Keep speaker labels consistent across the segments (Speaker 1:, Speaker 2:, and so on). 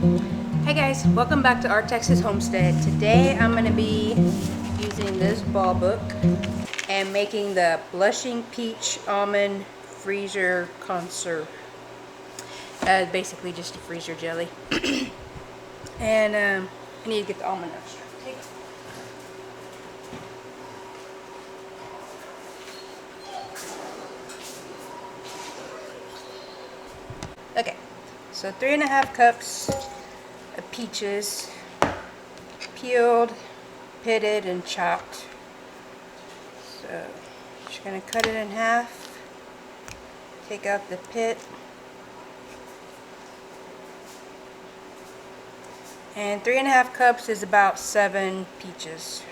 Speaker 1: Hey guys, welcome back to our Texas homestead. Today I'm going to be using this ball book and making the blushing peach almond freezer conserve. Basically just a freezer jelly. And I need to get the almond extract. Okay, so 3.5 cups of peaches, peeled, pitted, and chopped. So just going to cut it in half, take out the pit, and 3.5 cups is about 7 peaches.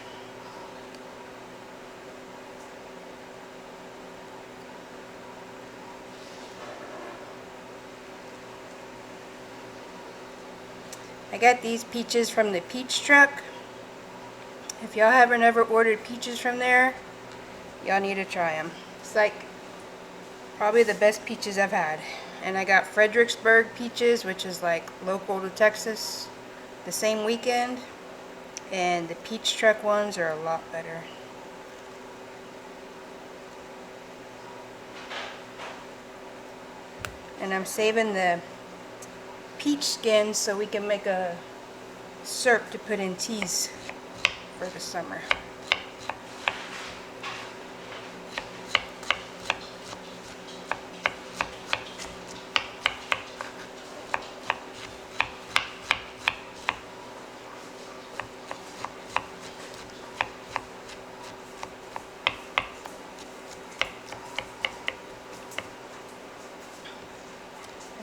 Speaker 1: I got these peaches from the peach truck. If y'all haven't ever ordered peaches from there, y'all need to try them. It's like probably the best peaches I've had. And I got Fredericksburg peaches, which is like local to Texas, the same weekend. And the peach truck ones are a lot better. And I'm saving the peach skins so we can make a syrup to put in teas for the summer.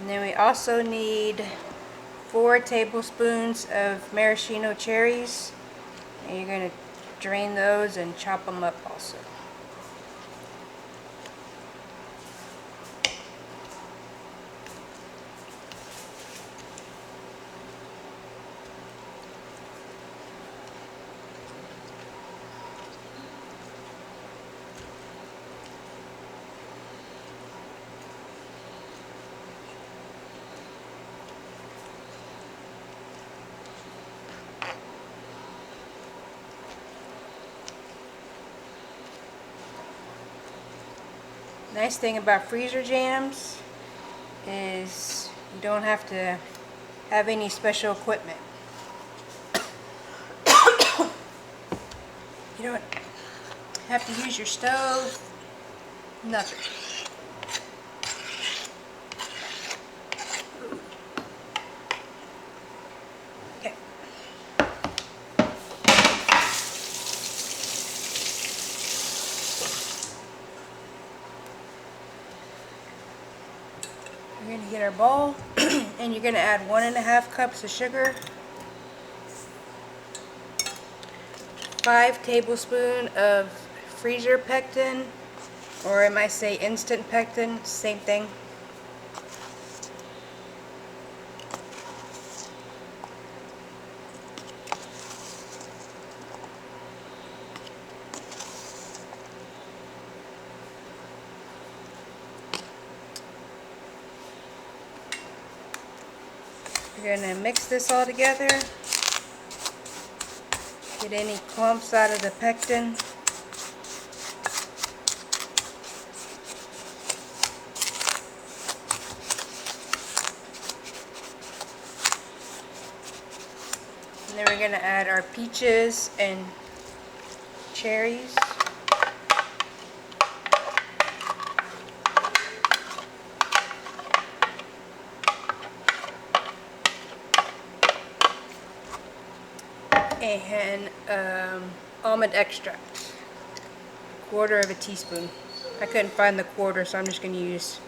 Speaker 1: And then we also need 4 tablespoons of maraschino cherries. And you're going to drain those and chop them up also. Nice thing about freezer jams is you don't have to have any special equipment. You don't have to use your stove, nothing. Okay. We're going to get our bowl and you're going to add 1.5 cups of sugar, 5 tablespoons of freezer pectin, or I might say instant pectin, same thing. You're going to mix this all together. Get any clumps out of the pectin. And then we're going to add our peaches and cherries. And almond extract, 1/4 teaspoon. I couldn't find the quarter, so I'm just going to use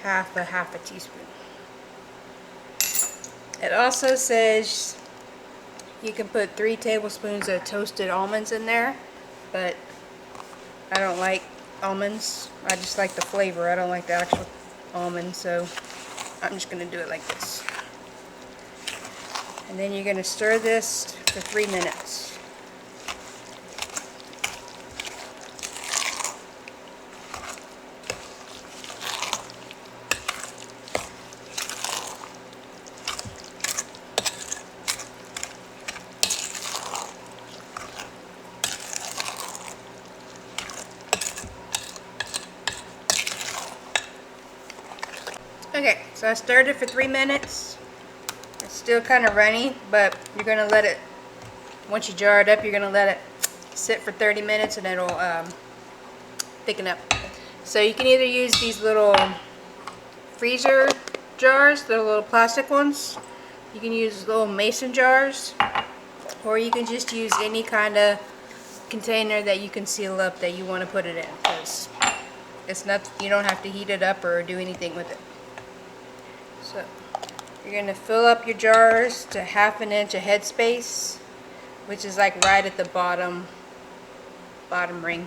Speaker 1: half a teaspoon. It also says you can put 3 tablespoons of toasted almonds in there, but I don't like almonds. I just like the flavor. I don't like the actual almond, so I'm just going to do it like this. And then you're going to stir this for 3 minutes. So I stirred it for 3 minutes. It's still kind of runny, but you're going to let it, once you jar it up, you're going to let it sit for 30 minutes and it'll thicken up. So you can either use these little freezer jars, the little plastic ones. You can use little mason jars, or you can just use any kind of container that you can seal up that you want to put it in, because it's not, you don't have to heat it up or do anything with it. So you're going to fill up your jars to 1/2 inch of headspace, which is like right at the bottom ring.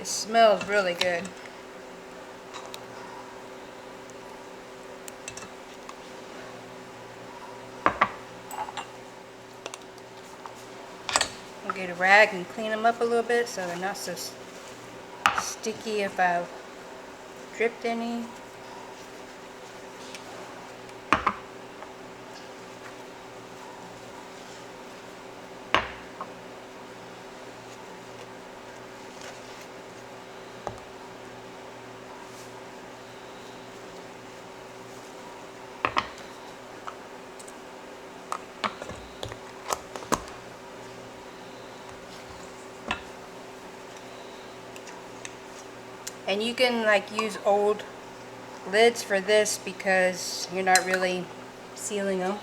Speaker 1: It smells really good. I'll get a rag and clean them up a little bit so they're not so sticky if I've dripped any. And you can like use old lids for this because you're not really sealing them.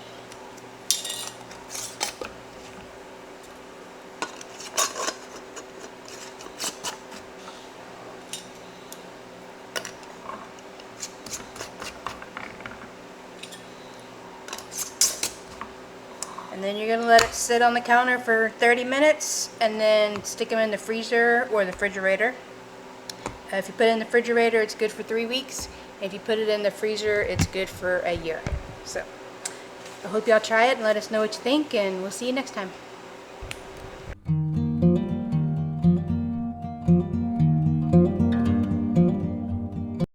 Speaker 1: And then you're going to let it sit on the counter for 30 minutes and then stick them in the freezer or the refrigerator. If you put it in the refrigerator, it's good for 3 weeks. If you put it in the freezer, it's good for a year. So I hope y'all try it and let us know what you think, and we'll see you next time.